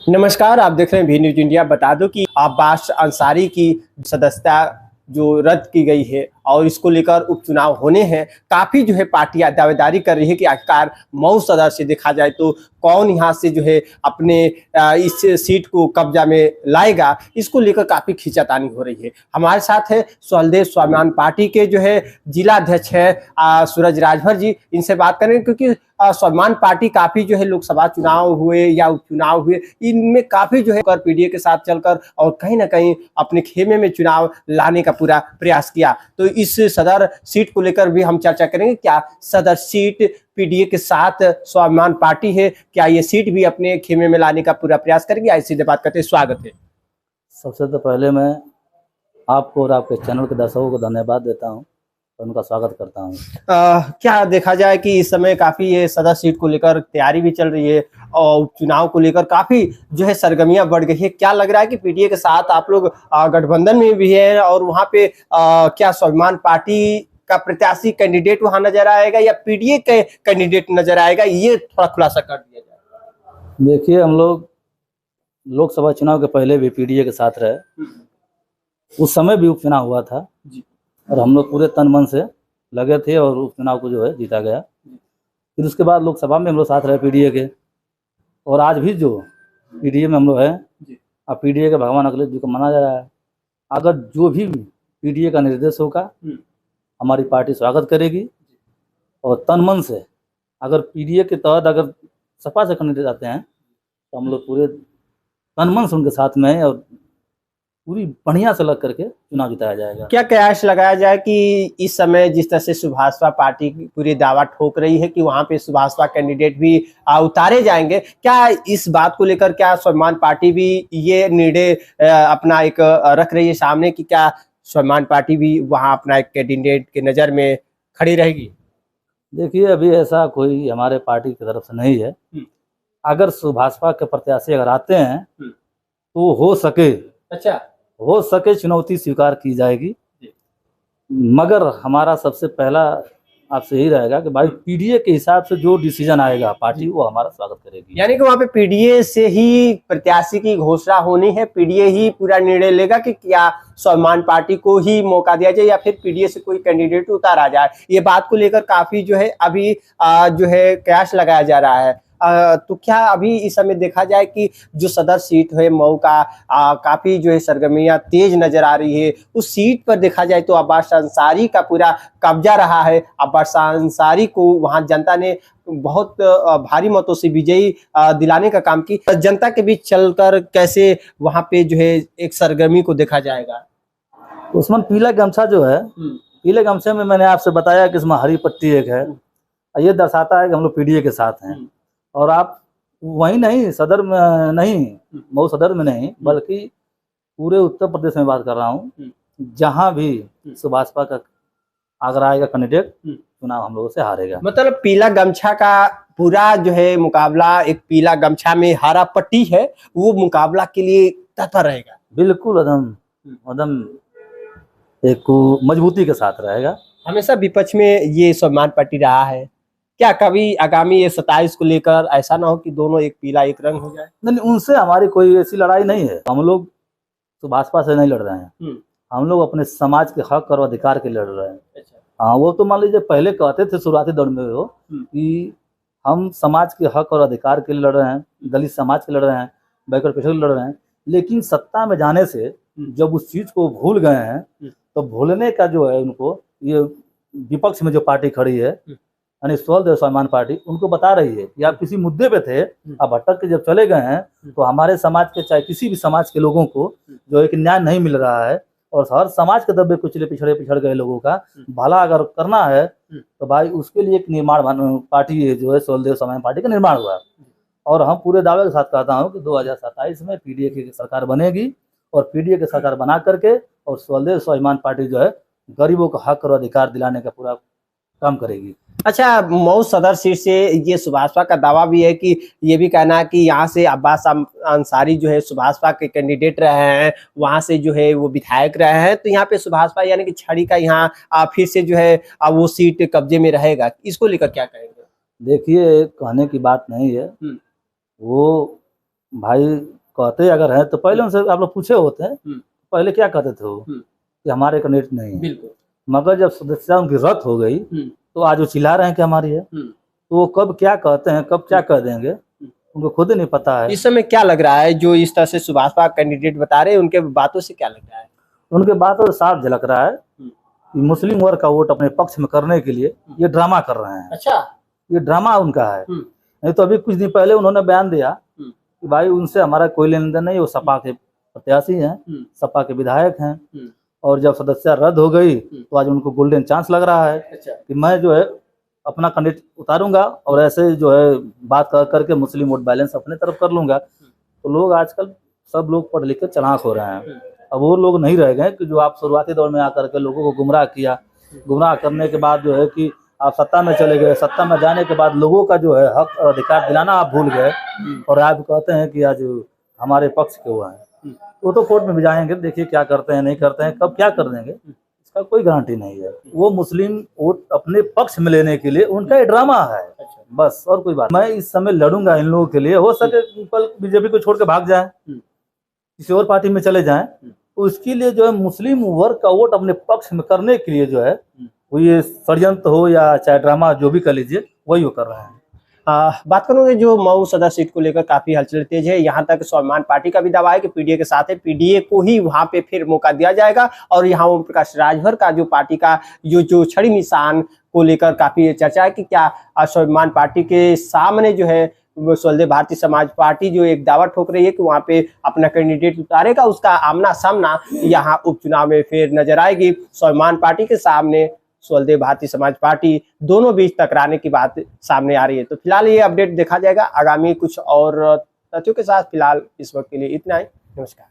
नमस्कार, आप देख रहे हैं भी न्यूज इंडिया। बता दूं कि अब्बास अंसारी की सदस्यता जो रद्द की गई है और इसको लेकर उपचुनाव होने हैं। काफ़ी जो है पार्टियां दावेदारी कर रही है कि आखिरकार मऊ सदर से देखा जाए तो कौन यहाँ से जो है अपने इस सीट को कब्जा में लाएगा, इसको लेकर काफ़ी खींचातानी हो रही है। हमारे साथ है स्वदेश स्वाभिमान पार्टी के जो है जिला अध्यक्ष है सूरज राजभर जी। इनसे बात करेंगे क्योंकि स्वाभिमान पार्टी काफ़ी जो है लोकसभा चुनाव हुए या उपचुनाव हुए, इनमें काफ़ी जो है कर पीडीए के साथ चलकर और कहीं ना कहीं अपने खेमे में चुनाव लाने का पूरा प्रयास किया। तो इस सदर सीट को लेकर भी हम चर्चा करेंगे। क्या सदर सीट पीडीए के साथ स्वाभिमान पार्टी है, क्या ये सीट भी अपने खेमे में लाने का पूरा प्रयास करेगी? आज सीधे बात करते हैं। स्वागत है। सबसे तो पहले मैं आपको और आपके चैनल के दर्शकों को धन्यवाद देता हूं और उनका स्वागत करता हूं। क्या देखा जाए कि इस समय काफ़ी ये सदर सीट को लेकर तैयारी भी चल रही है और चुनाव को लेकर काफ़ी जो है सरगर्मियां बढ़ गई है। क्या लग रहा है कि पीडीए के साथ आप लोग गठबंधन में भी है और वहाँ पे क्या स्वाभिमान पार्टी का प्रत्याशी कैंडिडेट वहां नजर आएगा या पीडीए के कैंडिडेट नजर आएगा? ये थोड़ा खुलासा कर दिया जाए। देखिए, हम लोग लोकसभा चुनाव के पहले भी पीडीए के साथ रहे, उस समय भी उपचुनाव हुआ था और हम लोग पूरे तन मन से लगे थे और उपचुनाव को जो है जीता गया। फिर उसके बाद लोकसभा में हम लोग साथ रहे पीडीए के, और आज भी जो पीडीए में हम लोग हैं। अब पीडीए के भगवान अखिलेश जी को माना जा रहा है। अगर जो भी पीडीए का निर्देश होगा हमारी पार्टी स्वागत करेगी और तन मन से, अगर पीडीए के तहत अगर सपा से कैंडिडेट आते हैं तो हम लोग पूरे तन मन से उनके साथ में हैं और पूरी बढ़िया से लग करके चुनाव जिताया जाएगा। क्या कयास लगाया जाए कि इस समय जिस तरह से सुभाषपा पार्टी पूरी दावा ठोक रही है कि वहां पे सुभाषपा कैंडिडेट भी उतारे जाएंगे, क्या इस बात को लेकर क्या स्वाभिमान पार्टी भी ये निर्णय अपना एक रख रही है सामने कि क्या स्वाभिमान पार्टी भी वहां अपना एक कैंडिडेट के नजर में खड़ी रहेगी? देखिए, अभी ऐसा कोई हमारे पार्टी की तरफ से नहीं है। अगर सुभाषपा के प्रत्याशी अगर आते हैं तो हो सके चुनौती स्वीकार की जाएगी, मगर हमारा सबसे पहला आपसे यही रहेगा कि भाई पीडीए के हिसाब से जो डिसीजन आएगा पार्टी वो हमारा स्वागत करेगी। यानी कि वहाँ पे पीडीए से ही प्रत्याशी की घोषणा होनी है, पीडीए ही पूरा निर्णय लेगा कि क्या स्वाभिमान पार्टी को ही मौका दिया जाए या फिर पीडीए से कोई कैंडिडेट उतारा जाए। ये बात को लेकर काफी जो है अभी जो है कयास लगाया जा रहा है। तो क्या अभी इस समय देखा जाए कि जो सदर सीट है मऊ का काफी जो है सरगर्मियां तेज नजर आ रही है, उस सीट पर देखा जाए तो अब्बास अंसारी का पूरा कब्जा रहा है। अब्बास अंसारी को वहां जनता ने बहुत भारी मतों से विजयी दिलाने का काम की। जनता के बीच चलकर कैसे वहां पे जो है एक सरगर्मी को देखा जाएगा? उसमें पीला गमछा जो है, पीले गमछे में मैंने आपसे बताया कि इसमें हरी पट्टी एक है, ये दर्शाता है कि हम लोग पीडीए के साथ हैं। और आप वहीं नहीं, सदर में नहीं, मऊ सदर में नहीं, बल्कि पूरे उत्तर प्रदेश में बात कर रहा हूँ, जहाँ भी सुभाषपा का अगर आएगा कैंडिडेट चुनाव हम लोगों से हारेगा। मतलब पीला गमछा का पूरा जो है मुकाबला, एक पीला गमछा में हरा पट्टी है, वो मुकाबला के लिए तत्पर रहेगा। बिल्कुल एकदम एक मजबूती के साथ रहेगा। हमेशा विपक्ष में ये स्वाभिमान पार्टी रहा है। क्या कभी आगामी ये 27 को लेकर ऐसा ना हो कि दोनों एक पीला एक रंग हो जाए? नहीं, उनसे हमारी कोई ऐसी लड़ाई नहीं है। हम लोग सुभाषपा से नहीं लड़ रहे हैं, हम लोग अपने समाज के हक और अधिकार के लड़ रहे हैं। हाँ, वो तो मान लीजिए पहले कहते थे शुरुआती दौर में वो कि हम समाज के हक और अधिकार के लिए लड़ रहे हैं, दलित समाज के लड़ रहे हैं, बैकवर्ड पिछड़े लड़ रहे हैं। लेकिन सत्ता में जाने से जब उस चीज को भूल गए हैं तो भूलने का जो है उनको, ये विपक्ष में जो पार्टी खड़ी है यानी स्वदेश स्वाभिमान पार्टी, उनको बता रही है कि आप किसी मुद्दे पे थे, अब भटक के जब चले गए हैं तो हमारे समाज के चाहे किसी भी समाज के लोगों को जो एक न्याय नहीं मिल रहा है और हर समाज के दबे कुचले पिछड़ गए लोगों का भला अगर करना है तो भाई उसके लिए एक निर्माण पार्टी जो है स्वदेश स्वाभिमान पार्टी का निर्माण हुआ। और हम पूरे दावे के साथ कहता हूँ कि 2027 में पीडीए की सरकार बनेगी और पीडीए की सरकार बना करके और स्वदेश स्वाभिमान पार्टी जो है गरीबों को हक और अधिकार दिलाने का पूरा काम करेगी। अच्छा, मऊ सदर सीट से ये सुभाषपा का दावा भी है कि ये भी कहना है कि यहाँ से अब्बास अंसारी जो है सुभाषपा के कैंडिडेट रहे हैं, वहाँ से जो है वो विधायक रहे हैं, तो यहाँ पे सुभाषपा यानी कि छड़ी का यहाँ फिर से जो है वो सीट कब्जे में रहेगा। इसको लेकर क्या कहेंगे? देखिए, कहने की बात नहीं है, वो भाई कहते अगर हैं तो पहले उनसे आप लोग पूछे होते हैं, पहले क्या कहते थे वो कि हमारे कैंडिडेट नहीं है। बिल्कुल। मगर जब सदस्यता उनकी रद्द हो गई तो आज वो चिल्ला रहे हैं कि हमारी है। तो वो कब क्या कहते हैं, कब क्या कह देंगे, उनको खुद ही नहीं पता है। इस समय क्या लग रहा है जो इस तरह से सुभाष पा कैंडिडेट बता रहे हैं, उनके बातों से क्या लग रहा है? उनके बातों से साफ झलक रहा है कि मुस्लिम वर्ग का वोट अपने पक्ष में करने के लिए ये ड्रामा कर रहे हैं। अच्छा, ये ड्रामा उनका है। नहीं तो अभी कुछ दिन पहले उन्होंने बयान दिया कि भाई उनसे हमारा कोई लेन देन नहीं, वो सपा के प्रत्याशी हैं, सपा के विधायक हैं, और जब सदस्यता रद्द हो गई तो आज उनको गोल्डन चांस लग रहा है कि मैं जो है अपना कैंडिडेट उतारूंगा और ऐसे जो है बात करके मुस्लिम वोट बैलेंस अपने तरफ कर लूंगा। तो लोग आजकल सब लोग पढ़ लिख के चालाक हो रहे हैं। अब वो लोग नहीं रह गए कि जो आप शुरुआती दौर में आकर के लोगों को गुमराह किया, गुमराह करने के बाद जो है कि आप सत्ता में चले गए, सत्ता में जाने के बाद लोगों का जो है हक और अधिकार दिलाना आप भूल गए और आप कहते हैं कि आज हमारे पक्ष के हुआ है। वो तो कोर्ट में भी जाएंगे, देखिए क्या करते हैं नहीं करते हैं, कब क्या कर देंगे इसका कोई गारंटी नहीं है। वो मुस्लिम वोट अपने पक्ष में लेने के लिए उनका ये ड्रामा है बस, और कोई बात। मैं इस समय लड़ूंगा इन लोगों के लिए, हो सके कल बीजेपी को छोड़ के भाग जाए, किसी और पार्टी में चले जाएं, तो उसके लिए जो है मुस्लिम वर्ग का वोट अपने पक्ष में करने के लिए जो है वो ये षड्यंत्र हो या चाहे ड्रामा जो भी कर लीजिए वही वो कर रहे हैं। बात करूंगे जो मऊ सदर सीट को लेकर काफी हलचल तेज है। यहाँ तक स्वाभिमान पार्टी का भी दावा है कि पीडीए के साथ है, पीडीए को ही वहां पे फिर मौका दिया जाएगा। और यहाँ ओम प्रकाश राजभर का जो पार्टी का जो छड़ी निशान को लेकर काफी चर्चा है कि क्या स्वाभिमान पार्टी के सामने जो है स्वदेव भारतीय समाज पार्टी जो एक दावा ठोक रही है कि वहां पे अपना कैंडिडेट उतारेगा, उसका आमना सामना यहाँ उपचुनाव में फिर नजर आएगी। स्वाभिमान पार्टी के सामने स्वदेव भारतीय समाज पार्टी, दोनों बीच टकराने की बात सामने आ रही है। तो फिलहाल ये अपडेट देखा जाएगा आगामी कुछ और तथ्यों के साथ। फिलहाल इस वक्त के लिए इतना ही। नमस्कार।